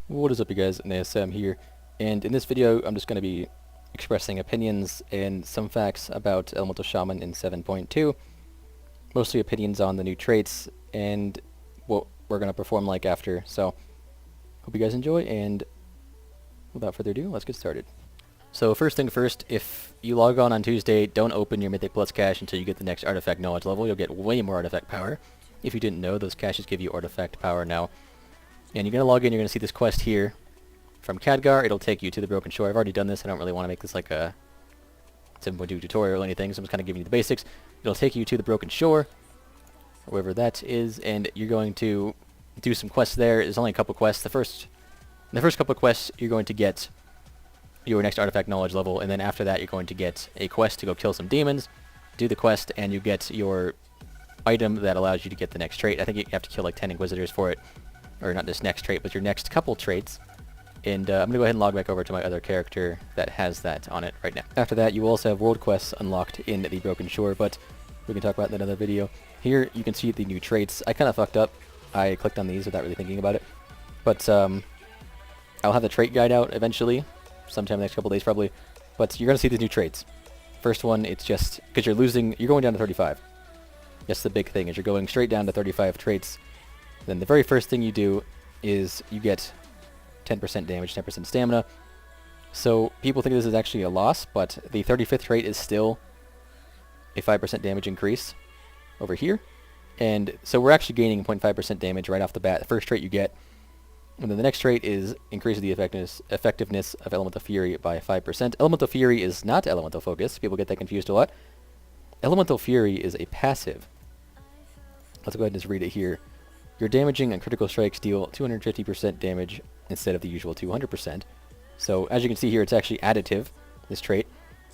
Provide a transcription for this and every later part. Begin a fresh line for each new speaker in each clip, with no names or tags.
What is up, you guys? Naesam here, and in this video I'm just going to be expressing opinions and some facts about Elemental Shaman in 7.2, mostly opinions on the new traits and what we're going to perform like after. So hope you guys enjoy, and without further ado, let's get started. So first thing first, if you log on Tuesday, don't open your Mythic Plus cache until you get the next artifact knowledge level. You'll get way more artifact power. If you didn't know, those caches give you artifact power now. And you're going to log in, you're going to see this quest here from Khadgar. It'll take you to the Broken Shore. I've already done this. I don't really want to make this like a 7.2 tutorial or anything, so I'm just kind of giving you the basics. It'll take you to the Broken Shore, or wherever that is, and you're going to do some quests there. There's only a couple quests. The first couple of quests, you're going to get your next artifact knowledge level, and then after that, you're going to get a quest to go kill some demons, do the quest, and you get your item that allows you to get the next trait. I think you have to kill like 10 Inquisitors for it. Or not this next trait, but your next couple traits. And I'm going to go ahead and log back over to my other character that has that on it right now. After that, you will also have world quests unlocked in the Broken Shore, but we can talk about that in another video. Here, you can see the new traits. I kind of fucked up. I clicked on these without really thinking about it. But I'll have the trait guide out eventually, sometime in the next couple days probably. But you're going to see the new traits. First one, it's just, because you're going down to 35. That's the big thing, is you're going straight down to 35 traits. Then the very first thing you do is you get 10% damage, 10% stamina. So people think this is actually a loss, but the 35th trait is still a 5% damage increase over here. And so we're actually gaining 0.5% damage right off the bat, the first trait you get. And then the next trait is increases the effectiveness of Elemental Fury by 5%. Elemental Fury is not Elemental Focus. People get that confused a lot. Elemental Fury is a passive. Let's go ahead and just read it here. Your damaging and critical strikes deal 250% damage instead of the usual 200%. So as you can see here, it's actually additive, this trait.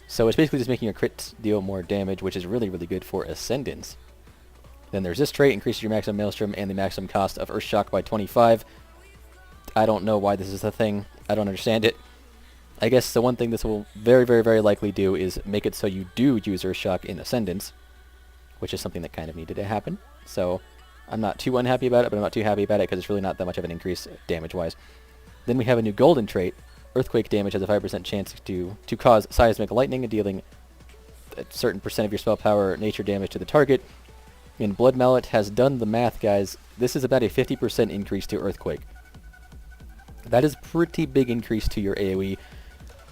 So it's basically just making your crits deal more damage, which is really, really good for Ascendants. Then there's this trait, increases your maximum Maelstrom and the maximum cost of Earth Shock by 25. I don't know why this is a thing. I don't understand it. I guess the one thing this will very, very, very likely do is make it so you do use Earth Shock in Ascendants, which is something that kind of needed to happen. So I'm not too unhappy about it, but I'm not too happy about it because it's really not that much of an increase damage-wise. Then we have a new golden trait. Earthquake damage has a 5% chance to cause seismic lightning, dealing a certain percent of your spell power nature damage to the target. And Blood Mallet has done the math, guys. This is about a 50% increase to Earthquake. That is pretty big increase to your AoE.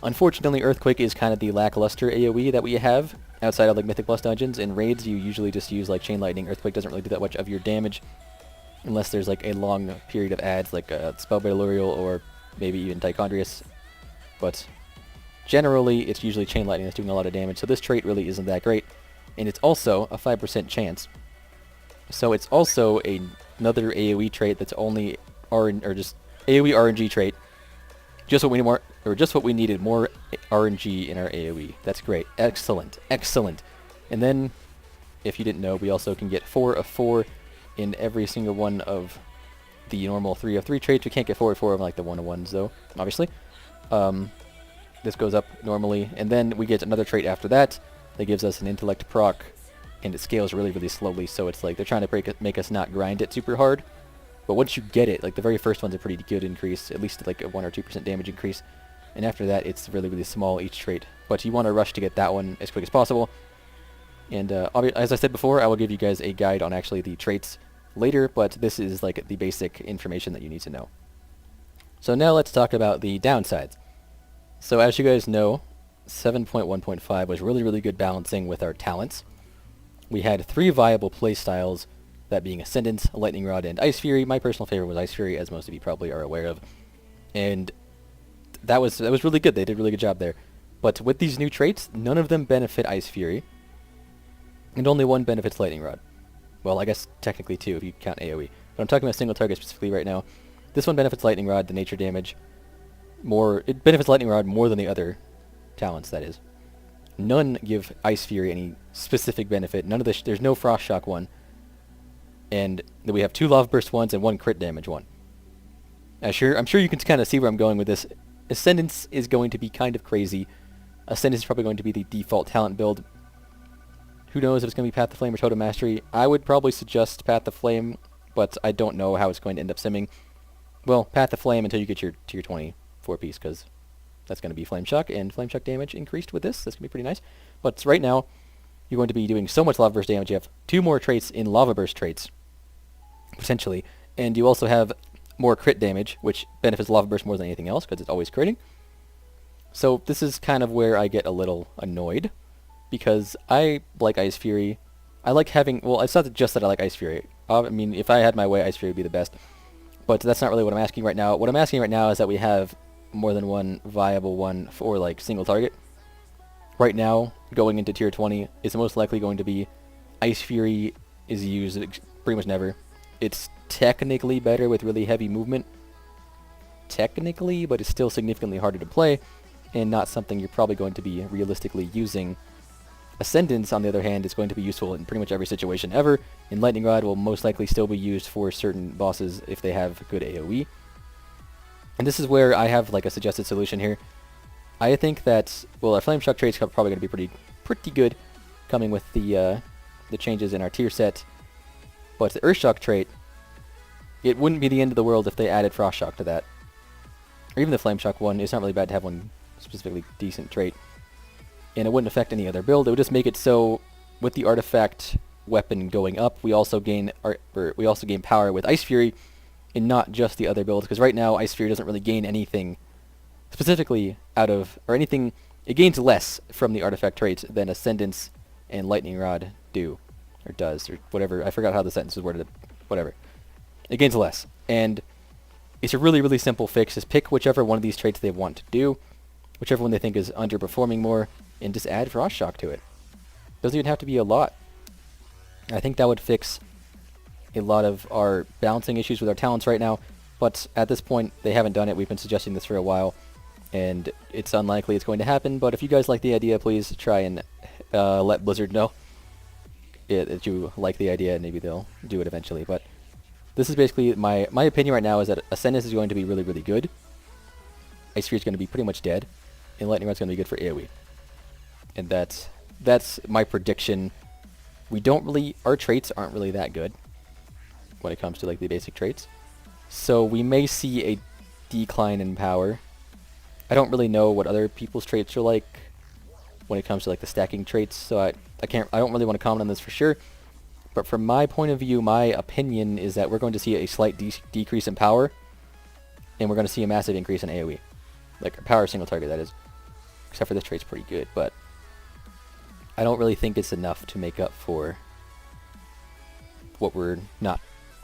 Unfortunately, Earthquake is kind of the lackluster AoE that we have outside of like Mythic Plus dungeons. In raids, you usually just use like Chain Lightning. Earthquake doesn't really do that much of your damage unless there's like a long period of adds like Spellbite Allurial or maybe even Tichondrius. But generally, it's usually Chain Lightning that's doing a lot of damage, so this trait really isn't that great. And it's also a 5% chance. So it's also another AoE trait that's only just AoE RNG trait. Just what we needed, more RNG in our AoE. That's great. Excellent. Excellent. And then, if you didn't know, we also can get 4 of 4 in every single one of the normal 3 of 3 traits. We can't get 4 of 4 of like the 1 of 1s though, obviously. This goes up normally. And then we get another trait after that gives us an intellect proc, and it scales really, really slowly. So it's like they're trying to make us not grind it super hard. But once you get it, like the very first one's a pretty good increase, at least like a 1 or 2% damage increase. And after that, it's really, really small each trait. But you want to rush to get that one as quick as possible. And as I said before, I will give you guys a guide on actually the traits later, but this is like the basic information that you need to know. So now let's talk about the downsides. So as you guys know, 7.1.5 was really, really good balancing with our talents. We had 3 viable playstyles, that being Ascendance, Lightning Rod, and Ice Fury. My personal favorite was Ice Fury, as most of you probably are aware of. And that was really good. They did a really good job there. But with these new traits, none of them benefit Ice Fury, and only one benefits Lightning Rod. Well, I guess technically 2 if you count AoE. But I'm talking about single target specifically right now. This one benefits Lightning Rod, the nature damage. It benefits Lightning Rod more than the other talents, that is. None give Ice Fury any specific benefit. None of this. There's no Frost Shock one. And then we have 2 Lava Burst ones and 1 crit damage one. I'm sure you can kind of see where I'm going with this. Ascendance is going to be kind of crazy. Ascendance is probably going to be the default talent build. Who knows if it's going to be Path of Flame or Totem Mastery. I would probably suggest Path of Flame, but I don't know how it's going to end up simming. well, Path of Flame until you get your tier 20 4-piece, because that's going to be Flame Shock, and Flame Shock damage increased with this. That's going to be pretty nice. But right now, you're going to be doing so much Lava Burst damage. You have 2 more traits in Lava Burst traits, potentially, and you also have more crit damage, which benefits Lava Burst more than anything else, because it's always critting. So this is kind of where I get a little annoyed, because I like Ice Fury. I like having, well, it's not just that I like Ice Fury. I mean, if I had my way, Ice Fury would be the best. But that's not really what I'm asking right now. What I'm asking right now is that we have more than one viable one for, like, single target. Right now, going into tier 20, is most likely going to be Ice Fury is used pretty much never. It's technically better with really heavy movement. Technically, but it's still significantly harder to play, and not something you're probably going to be realistically using. Ascendance, on the other hand, is going to be useful in pretty much every situation ever, and Lightning Rod will most likely still be used for certain bosses if they have good AoE. And this is where I have like a suggested solution here. I think that, well, our Flame Shock traits are probably going to be pretty good, coming with the changes in our tier set. But the Earth Shock trait, it wouldn't be the end of the world if they added Frost Shock to that. Or even the Flame Shock one. It's not really bad to have one specifically decent trait. And it wouldn't affect any other build. It would just make it so, with the artifact weapon going up, we also gain power with Ice Fury, and not just the other builds. Because right now, Ice Fury doesn't really gain anything specifically out of, or anything. It gains less from the artifact traits than Ascendance and Lightning Rod do, or does, or whatever. I forgot how the sentence was worded. Whatever. It gains less, and it's a really, really simple fix. Just pick whichever one of these traits they want to do, whichever one they think is underperforming more, and just add Frost Shock to it. Doesn't even have to be a lot. I think that would fix a lot of our balancing issues with our talents right now, but at this point, they haven't done it. We've been suggesting this for a while, and it's unlikely it's going to happen, but if you guys like the idea, please try and let Blizzard know that you like the idea, and maybe they'll do it eventually. But this is basically my opinion right now, is that Ascendance is going to be really, really good. Ice Fury is going to be pretty much dead, and Lightning Rod's going to be good for AoE. And that's my prediction. Our traits aren't really that good when it comes to like the basic traits. So we may see a decline in power. I don't really know what other people's traits are like when it comes to like the stacking traits, so I don't really want to comment on this for sure. But from my point of view, my opinion is that we're going to see a slight decrease in power, and we're going to see a massive increase in AoE. Like power single target, that is. Except for this trait's pretty good, but I don't really think it's enough to make up for what we're not.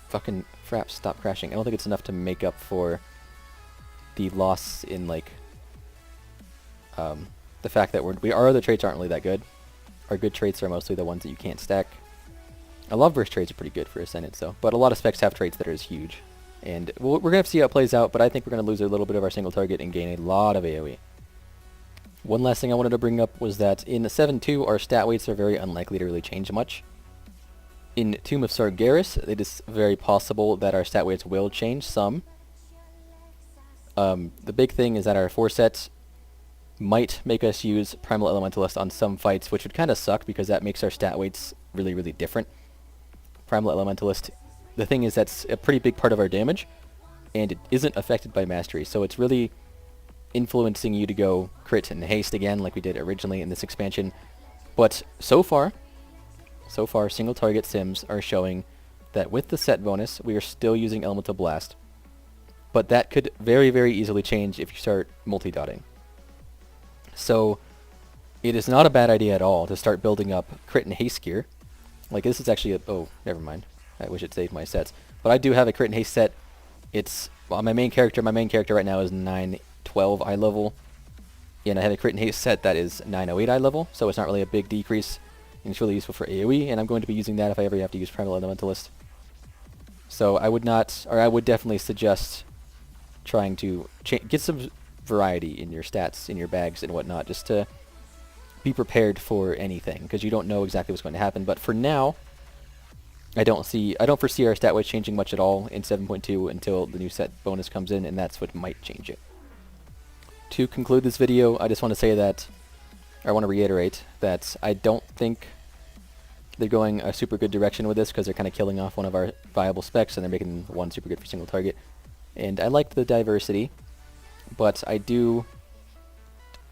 Fucking Fraps, stop crashing. I don't think it's enough to make up for the loss in, like, the fact that our other traits aren't really that good. Our good traits are mostly the ones that you can't stack. Our Love Burst traits are pretty good for Ascendance, though. But a lot of specs have traits that are huge. And we're going to have to see how it plays out, but I think we're going to lose a little bit of our single target and gain a lot of AoE. One last thing I wanted to bring up was that in 7.2, our stat weights are very unlikely to really change much. In Tomb of Sargeras, it is very possible that our stat weights will change some. The big thing is that our 4 sets might make us use Primal Elementalist on some fights, which would kind of suck because that makes our stat weights really, really different. Primal Elementalist, the thing is that's a pretty big part of our damage, and it isn't affected by Mastery, so it's really influencing you to go crit and haste again like we did originally in this expansion. But so far, single target sims are showing that with the set bonus, we are still using Elemental Blast. But that could very, very easily change if you start multi-dotting. So it is not a bad idea at all to start building up crit and haste gear. Like this is actually oh, never mind. I wish it saved my sets. But I do have a crit and haste set. It's on my main character. My main character right now is 912 eye level. And I have a crit and haste set that is 908 eye level. So it's not really a big decrease. And it's really useful for AoE. And I'm going to be using that if I ever have to use Primal Elementalist. So I would definitely suggest trying to get some variety in your stats, in your bags and whatnot, just to be prepared for anything, because you don't know exactly what's going to happen. But for now, I don't foresee our stat weights changing much at all in 7.2 until the new set bonus comes in, and that's what might change it. To conclude this video, I just want to say that, or I want to reiterate that I don't think they're going a super good direction with this, because they're kind of killing off one of our viable specs, and they're making one super good for single target. and I liked the diversity, but I do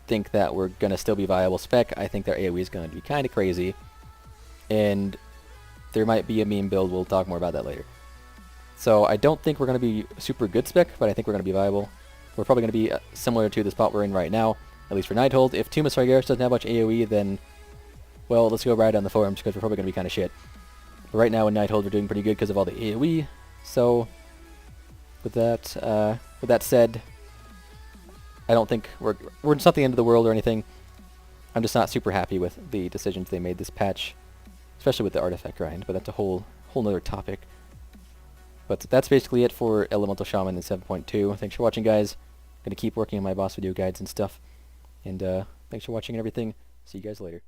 think that we're going to still be viable spec. I think their AoE is going to be kind of crazy, and there might be a meme build. We'll talk more about that later. So I don't think we're going to be super good spec, but I think we're going to be viable. We're probably going to be similar to the spot we're in right now, at least for Nighthold. If Tomb of Sargeras doesn't have much AoE, then, well, let's go ride on the forums, because we're probably going to be kind of shit. But right now in Nighthold we're doing pretty good because of all the AoE, so with that said, I don't think we're it's not the end of the world or anything. I'm just not super happy with the decisions they made this patch, especially with the artifact grind, but that's a whole nother topic. But that's basically it for Elemental Shaman in 7.2. Thanks for watching, guys. Gonna keep working on my boss video guides and stuff. And thanks for watching and everything. See you guys later.